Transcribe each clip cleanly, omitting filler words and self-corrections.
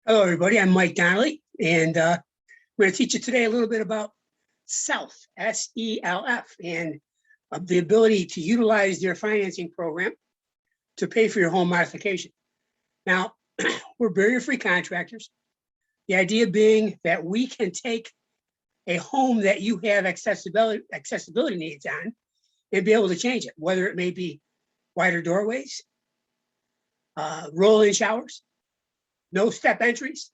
Hello, everybody. I'm Mike Donnelly, and I'm going to teach you today a little bit about SELF, S-E-L-F, and the ability to utilize their financing program to pay for your home modification. Now, we're barrier free contractors. The idea being that we can take a home that you have accessibility needs on and be able to change it, whether it may be wider doorways, roll-in showers, no step entries.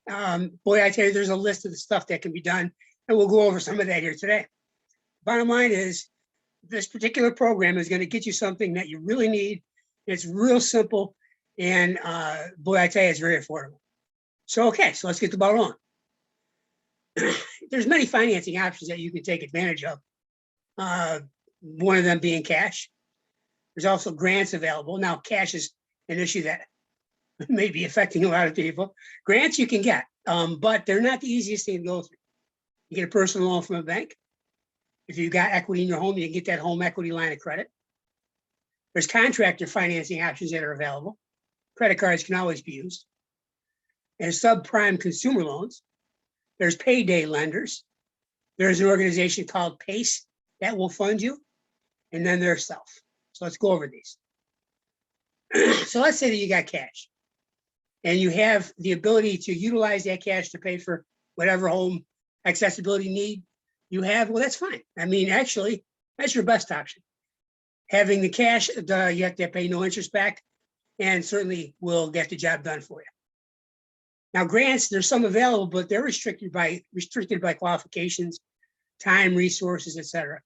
Boy, I tell you, there's a list of the stuff that can be done, and we'll go over some of that here today. Bottom line is, this particular program is going to get you something that you really need. It's real simple, and boy, I tell you, it's very affordable. So let's get the ball rolling. There's many financing options that you can take advantage of. One of them being cash. There's also grants available. Now, cash is an issue that may be affecting a lot of people. Grants you can get, but they're not the easiest thing to go through. You get a personal loan from a bank. If you've got equity in your home, you can get that home equity line of credit. There's contractor financing options that are available. Credit cards can always be used. There's subprime consumer loans. There's payday lenders. There's an organization called PACE that will fund you. And then there's SELF. So let's go over these. So let's say that you got cash and you have the ability to utilize that cash to pay for whatever home accessibility need you have. Well, that's fine. I mean, actually, that's your best option. Having the cash, you have to pay no interest back, and certainly will get the job done for you. Now, grants, there's some available, but they're restricted by qualifications, time, resources, etc.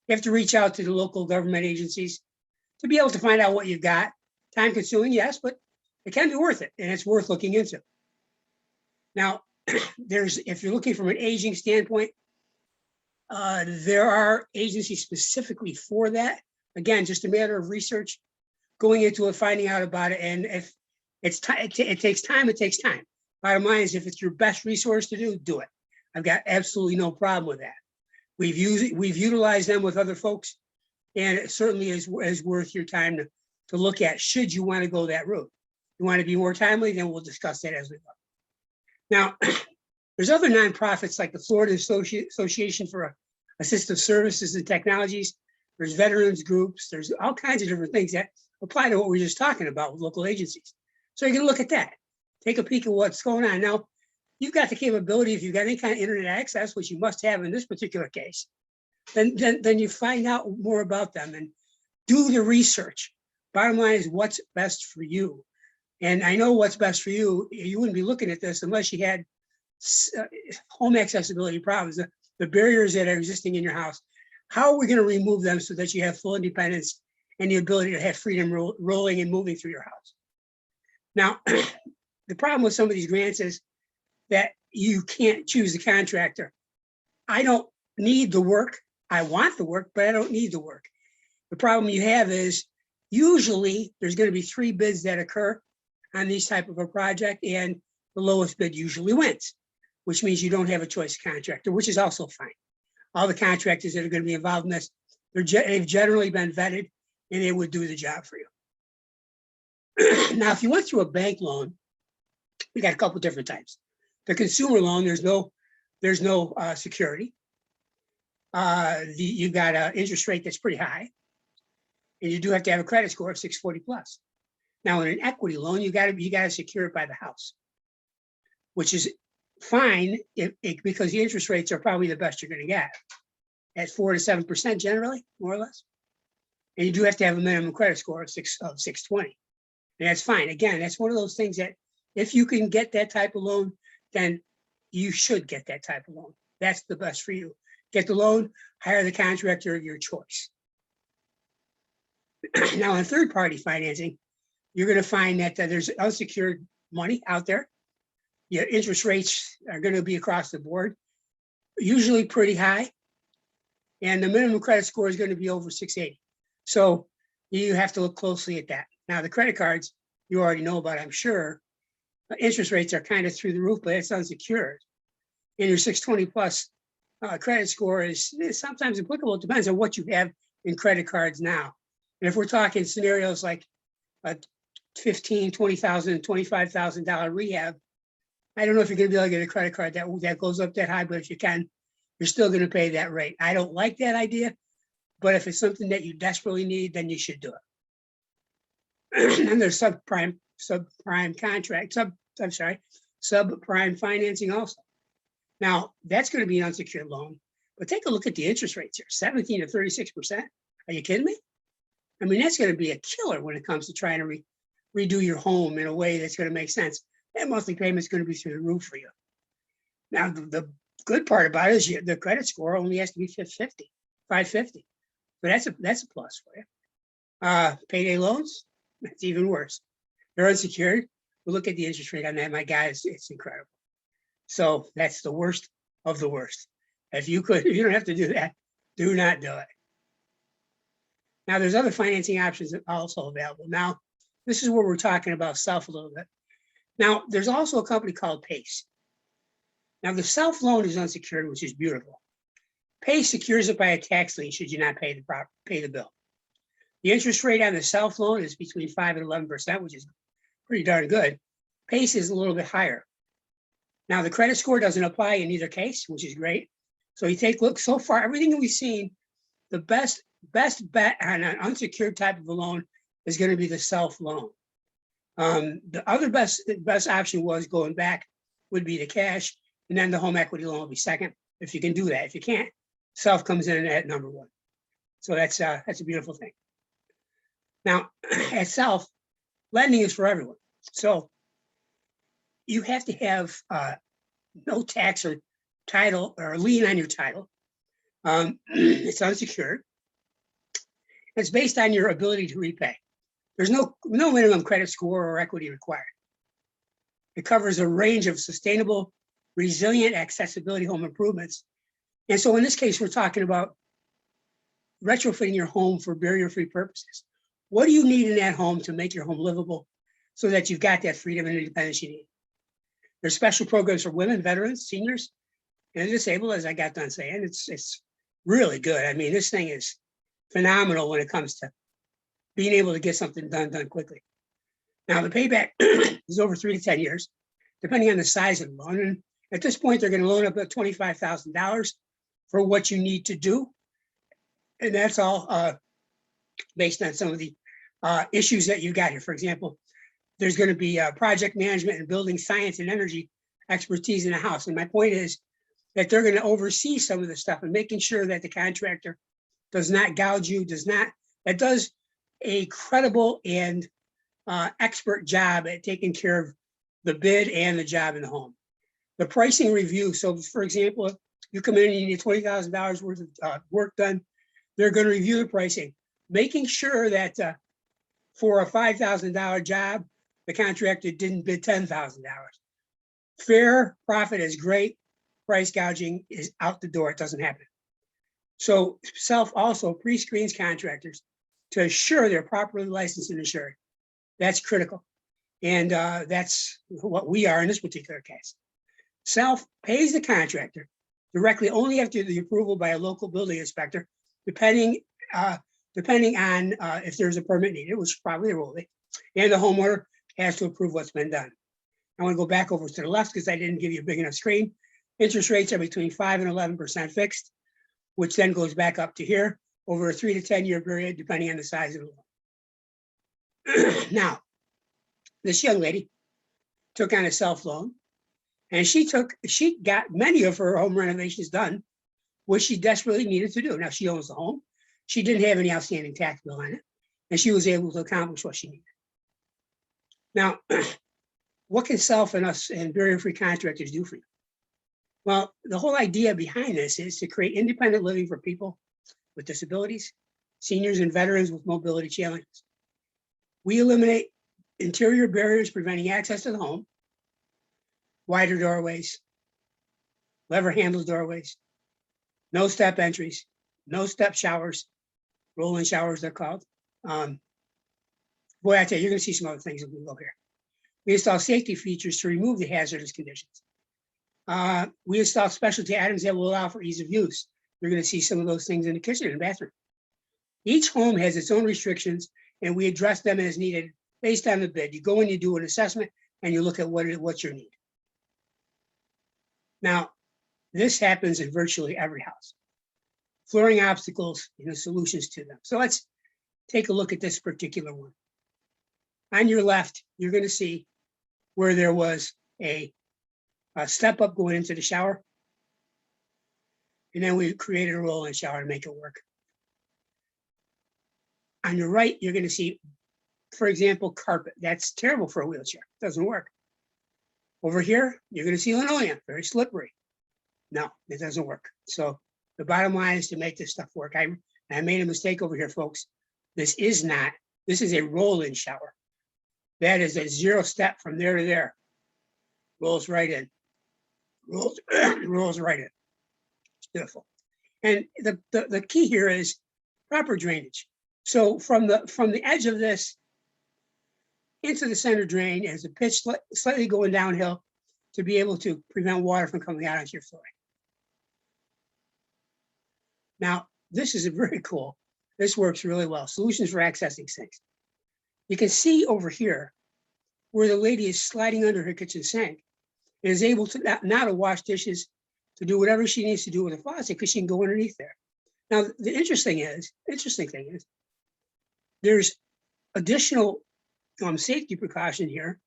You have to reach out to the local government agencies to be able to find out what you've got. Time consuming, yes, but it can be worth it, and it's worth looking into. Now, if you're looking from an aging standpoint, there are agencies specifically for that. Again, just a matter of research, going into it, finding out about it, and if it takes time, it takes time. Bottom line is, if it's your best resource to do it. I've got absolutely no problem with that. We've utilized them with other folks, and it certainly is worth your time to look at, should you want to go that route. You want to be more timely, then we'll discuss that as we go. Now, there's other nonprofits like the Florida Association for Assistive Services and Technologies. There's veterans groups. There's all kinds of different things that apply to what we were just talking about with local agencies. So you can look at that. Take a peek at what's going on. Now, you've got the capability, if you've got any kind of internet access, which you must have in this particular case, then you find out more about them and do the research. Bottom line is, what's best for you. And I know what's best for you. You wouldn't be looking at this unless you had home accessibility problems, the barriers that are existing in your house. How are we going to remove them so that you have full independence and the ability to have freedom rolling and moving through your house? Now, the problem with some of these grants is that you can't choose the contractor. I don't need the work. I want the work, but I don't need the work. The problem you have is, usually there's going to be 3 bids that occur on these type of a project, and the lowest bid usually wins, which means you don't have a choice of contractor, which is also fine. All the contractors that are going to be involved in this, they've generally been vetted, and they would do the job for you. Now, if you went through a bank loan, we got a couple different types. The consumer loan, there's no security. You've got an interest rate that's pretty high, and you do have to have a credit score of 640 plus. Now, in an equity loan, you got to secure it by the house, which is fine because the interest rates are probably the best you're going to get at 4 to 7% generally, more or less. And you do have to have a minimum credit score of 620, and that's fine. Again, that's one of those things that if you can get that type of loan, then you should get that type of loan. That's the best for you. Get the loan, hire the contractor of your choice. Now, in third-party financing, you're going to find that there's unsecured money out there. Your interest rates are going to be across the board, usually pretty high, and the minimum credit score is going to be over 680. So you have to look closely at that. Now, the credit cards, you already know about, I'm sure. Interest rates are kind of through the roof, but it's unsecured. And your 620 plus credit score is sometimes applicable. It depends on what you have in credit cards now. And if we're talking scenarios like $15,000, $20,000, $25,000 rehab. I don't know if you're going to be able to get a credit card that goes up that high, but if you can, you're still going to pay that rate. I don't like that idea, but if it's something that you desperately need, then you should do it. And there's subprime financing also. Now, that's going to be an unsecured loan, but take a look at the interest rates here, 17 to 36%. Are you kidding me? I mean, that's going to be a killer when it comes to trying to redo your home in a way that's going to make sense. That monthly payment is going to be through the roof for you. Now, the good part about it is the credit score only has to be 550. So that's a plus for you. Payday loans, that's even worse. They're unsecured. But look at the interest rate on that, my guys, it's incredible. So that's the worst of the worst. If you don't have to do that, do not do it. Now, there's other financing options also available. Now, this is where we're talking about self a little bit. Now, there's also a company called PACE. Now, the self loan is unsecured, which is beautiful. PACE secures it by a tax lien should you not pay the bill. The interest rate on the self loan is between 5 and 11%, which is pretty darn good. PACE is a little bit higher. Now, the credit score doesn't apply in either case, which is great. So you take a look, so far, everything that we've seen, the best bet on an unsecured type of a loan is going to be the self loan. The other best option was going back would be the cash, and then the home equity loan will be second, if you can do that. If you can't, self comes in at number one. So that's a beautiful thing. Now, at self, lending is for everyone. So you have to have no tax or title or lien on your title. It's unsecured. It's based on your ability to repay. There's no minimum credit score or equity required. It covers a range of sustainable, resilient accessibility home improvements. And so in this case, we're talking about retrofitting your home for barrier-free purposes. What do you need in that home to make your home livable so that you've got that freedom and independence you need? There's special programs for women, veterans, seniors, and disabled, as I got done saying. It's really good. I mean, this thing is phenomenal when it comes to being able to get something done quickly. Now, the payback is over 3 to 10 years, depending on the size of the loan. And at this point, they're going to loan up about $25,000 for what you need to do. And that's all based on some of the issues that you got here. For example, there's going to be project management and building science and energy expertise in the house. And my point is that they're going to oversee some of the stuff and making sure that the contractor does not gouge you, that does a credible and expert job at taking care of the bid and the job in the home. The pricing review. So, for example, if you come in and you need $20,000 worth of work done, they're going to review the pricing, making sure that for a $5,000 job, the contractor didn't bid $10,000. Fair profit is great. Price gouging is out the door. It doesn't happen. So self also pre-screens contractors to assure they're properly licensed and insured. That's critical. And that's what we are in this particular case. Self pays the contractor directly only after the approval by a local building inspector, depending on if there's a permit needed, which probably there will be, and the homeowner has to approve what's been done. I want to go back over to the left because I didn't give you a big enough screen. Interest rates are between 5 and 11% fixed, which then goes back up to here over a 3 to 10 year period, depending on the size of the loan. Now, this young lady took on a self loan, and she got many of her home renovations done, which she desperately needed to do. Now, she owns the home. She didn't have any outstanding tax bill on it, and she was able to accomplish what she needed. Now, what can self and us and barrier-free contractors do for you? Well, the whole idea behind this is to create independent living for people with disabilities, seniors, and veterans with mobility challenges. We eliminate interior barriers preventing access to the home, wider doorways, lever handled doorways, no step entries, no step showers, roll-in showers they're called. Boy, I tell you, you're going to see some other things as we go here. We install safety features to remove the hazardous conditions. We install specialty items that will allow for ease of use. You're going to see some of those things in the kitchen and bathroom. Each home has its own restrictions, and we address them as needed based on the bid. You go in, you do an assessment, and you look at what's your need. Now, this happens in virtually every house. Flooring obstacles, solutions to them. So let's take a look at this particular one. On your left, you're going to see where there was a step up going into the shower. And then we created a roll-in shower to make it work. On your right, you're going to see, for example, carpet. That's terrible for a wheelchair. It doesn't work. Over here, you're going to see linoleum, very slippery. No, it doesn't work. So the bottom line is to make this stuff work. I made a mistake over here, folks. This is a roll-in shower. That is a 0 step from there to there. Rolls right in. Rolls right in. It's beautiful. And the key here is proper drainage. So from the edge of this into the center drain is a pitch slightly going downhill to be able to prevent water from coming out onto your flooring. Now, this is very cool. This works really well. Solutions for accessing sinks. You can see over here where the lady is sliding under her kitchen sink and is able to now to wash dishes, to do whatever she needs to do with the faucet because she can go underneath there. Now, the interesting thing is, there's additional safety precaution here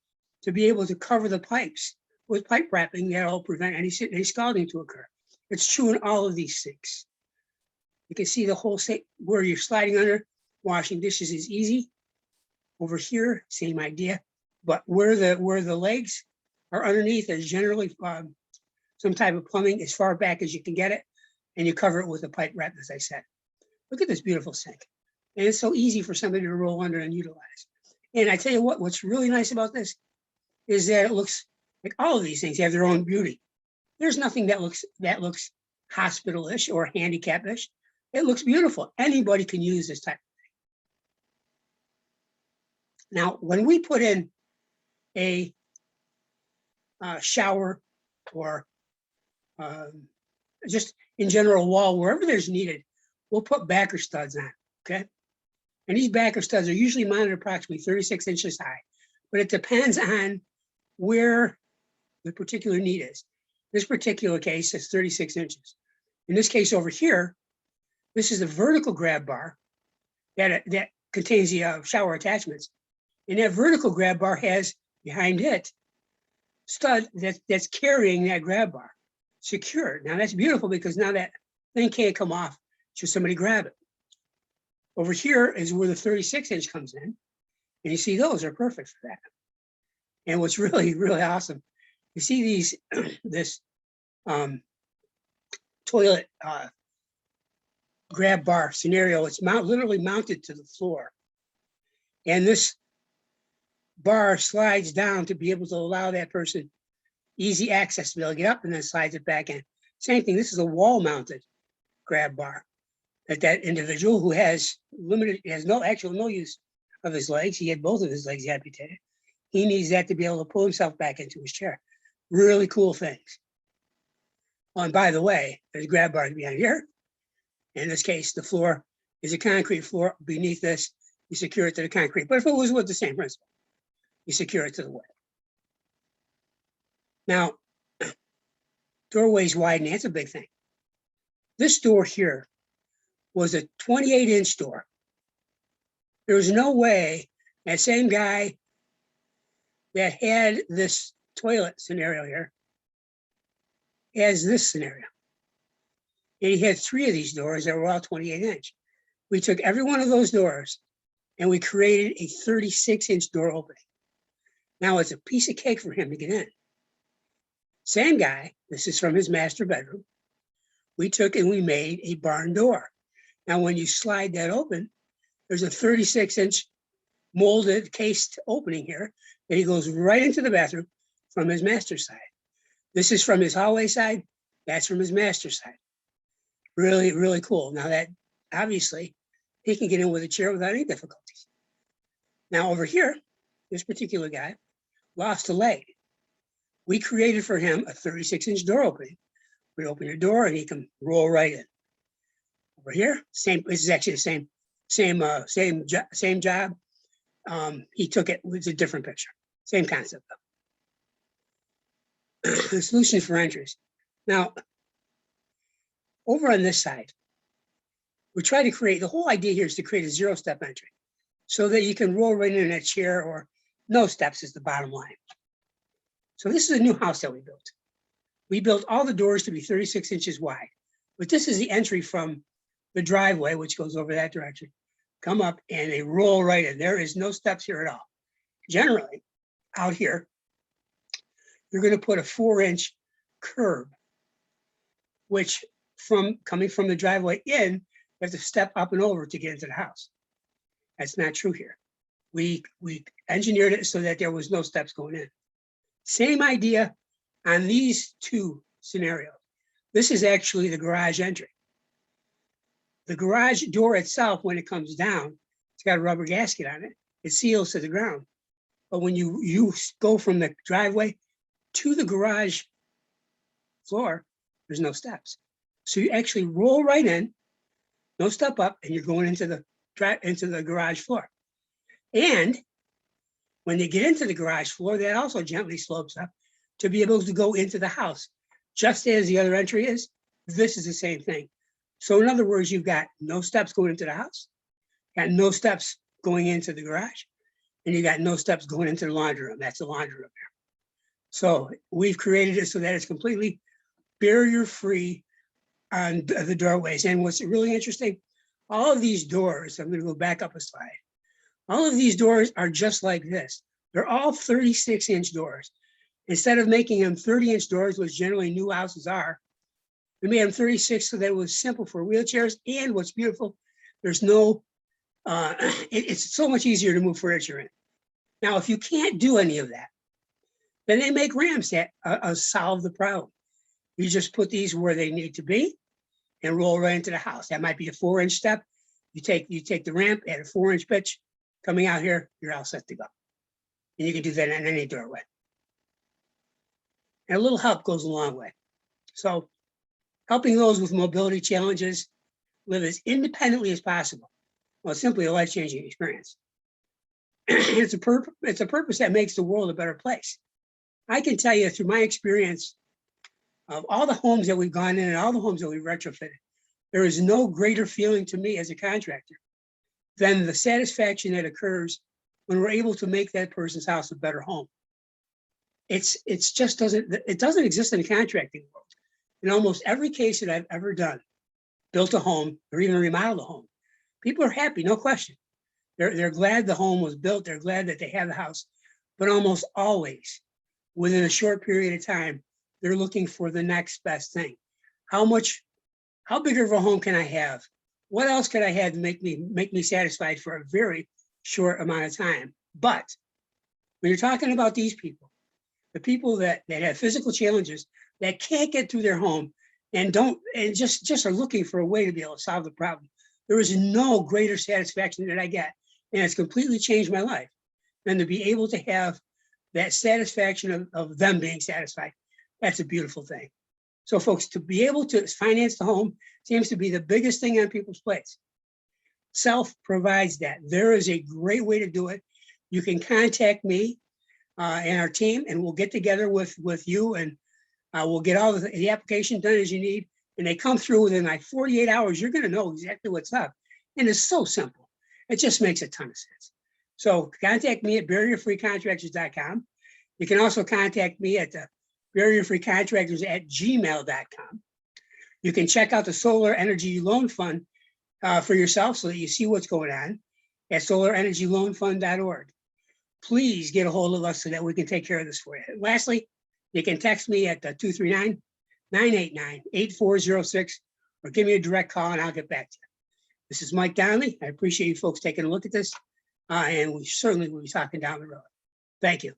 to be able to cover the pipes with pipe wrapping that'll prevent any scalding to occur. It's true in all of these sinks. You can see the whole sink where you're sliding under, washing dishes is easy. Over here, same idea, but where the legs are underneath, there's generally some type of plumbing as far back as you can get it, and you cover it with a pipe wrap, as I said. Look at this beautiful sink. And it's so easy for somebody to roll under and utilize. And I tell you what's really nice about this is that it looks like all of these things have their own beauty. There's nothing that looks hospital-ish or handicap-ish. It looks beautiful. Anybody can use this type of thing. Now, when we put in a shower or just in general wall, wherever there's needed, we'll put backer studs on, okay? And these backer studs are usually mounted approximately 36 inches high, but it depends on where the particular need is. This particular case is 36 inches. In this case over here, this is a vertical grab bar that contains the shower attachments. And that vertical grab bar has behind it stud that's carrying that grab bar secured. Now that's beautiful because now that thing can't come off should somebody grab it. Over here is where the 36-inch comes in. And you see those are perfect for that. And what's really, really awesome, you see this toilet grab bar scenario. It's literally mounted to the floor. And this bar slides down to be able to allow that person easy access to be able to get up and then slides it back in. Same thing, this is a wall mounted grab bar that individual who has no use of his legs. He had both of his legs amputated. He needs that to be able to pull himself back into his chair. Really cool things. Oh, and by the way, there's grab bars behind here. In this case, the floor is a concrete floor. Beneath this, you secure it to the concrete. But if it was with the same principle, you secure it to the wood. Now, doorways widening, that's a big thing. This door here was a 28-inch door. There was no way that same guy that had this toilet scenario here has this scenario. And he had 3 of these doors that were all 28-inch. We took every one of those doors and we created a 36-inch door opening. Now it's a piece of cake for him to get in. Same guy, this is from his master bedroom. We took and we made a barn door. Now, when you slide that open, there's a 36-inch molded cased opening here that he goes right into the bathroom from his master side. This is from his hallway side. That's from his master side. Really, really cool. Now that obviously he can get in with a chair without any difficulties. Now over here, this particular guy lost a leg. We created for him a 36-inch door opening. We open your door and he can roll right in. Over here, this is actually the same job. he took it with a different picture. Same concept though. The solution for entries. Now, over on this side, we try to create, the whole idea here is to create a 0-step entry so that you can roll right in that chair, or no steps is the bottom line. So this is a new house that we built. We built all the doors to be 36 inches wide, but this is the entry from the driveway, which goes over that direction. Come up and they roll right in. There is no steps here at all. Generally, out here, you're going to put a 4-inch curb, which coming from the driveway in, you have to step up and over to get into the house. That's not true here. We engineered it so that there was no steps going in. Same idea on these two scenarios. This is actually the garage entry. The garage door itself, when it comes down, it's got a rubber gasket on it. It seals to the ground. But when you go from the driveway to the garage floor, there's no steps. So you actually roll right in, no step up, and you're going into the garage floor. And when they get into the garage floor, that also gently slopes up to be able to go into the house. Just as the other entry is, this is the same thing. So in other words, you've got no steps going into the house, got no steps going into the garage, and you got no steps going into the laundry room. That's the laundry room there. So we've created it so that it's completely barrier-free on the doorways. And what's really interesting, all of these doors, I'm going to go back up a slide. All of these doors are just like this. They're all 36-inch doors. Instead of making them 30-inch doors, which generally new houses are, we made them 36 so that it was simple for wheelchairs. And what's beautiful, there's no, it's so much easier to move furniture in. Now, if you can't do any of that, then they make ramps that solve the problem. You just put these where they need to be and roll right into the house. That might be a 4-inch step. You take the ramp at a 4-inch pitch, coming out here, you're all set to go. And you can do that in any doorway. And a little help goes a long way. So helping those with mobility challenges live as independently as possible. Well, it's simply a life-changing experience. It's a purpose that makes the world a better place. I can tell you through my experience of all the homes that we've gone in and all the homes that we've retrofitted, there is no greater feeling to me as a contractor than the satisfaction that occurs when we're able to make that person's house a better home. It doesn't exist in the contracting world. In almost every case that I've ever done, built a home or even remodeled a home, people are happy, no question. They're glad the home was built. They're glad that they have the house, but almost always within a short period of time, they're looking for the next best thing. How big of a home can I have? What else could I have to make me satisfied for a very short amount of time? But when you're talking about these people, the people that have physical challenges that can't get through their home and just are looking for a way to be able to solve the problem, there is no greater satisfaction that I get, and it's completely changed my life, than to be able to have that satisfaction of them being satisfied. That's a beautiful thing. So folks, to be able to finance the home seems to be the biggest thing on people's plates. Self provides that. There is a great way to do it. You can contact me and our team, and we'll get together with you, and we'll get all the application done as you need. And they come through within like 48 hours, you're going to know exactly what's up. And it's so simple. It just makes a ton of sense. So contact me at barrierfreecontractors.com. You can also contact me at the barrierfreecontractors@gmail.com. You can check out the Solar Energy Loan Fund for yourself so that you see what's going on at solarenergyloanfund.org. Please get a hold of us so that we can take care of this for you. Lastly, you can text me at 239-989-8406 or give me a direct call and I'll get back to you. This is Mike Donnelly. I appreciate you folks taking a look at this, and we certainly will be talking down the road. Thank you.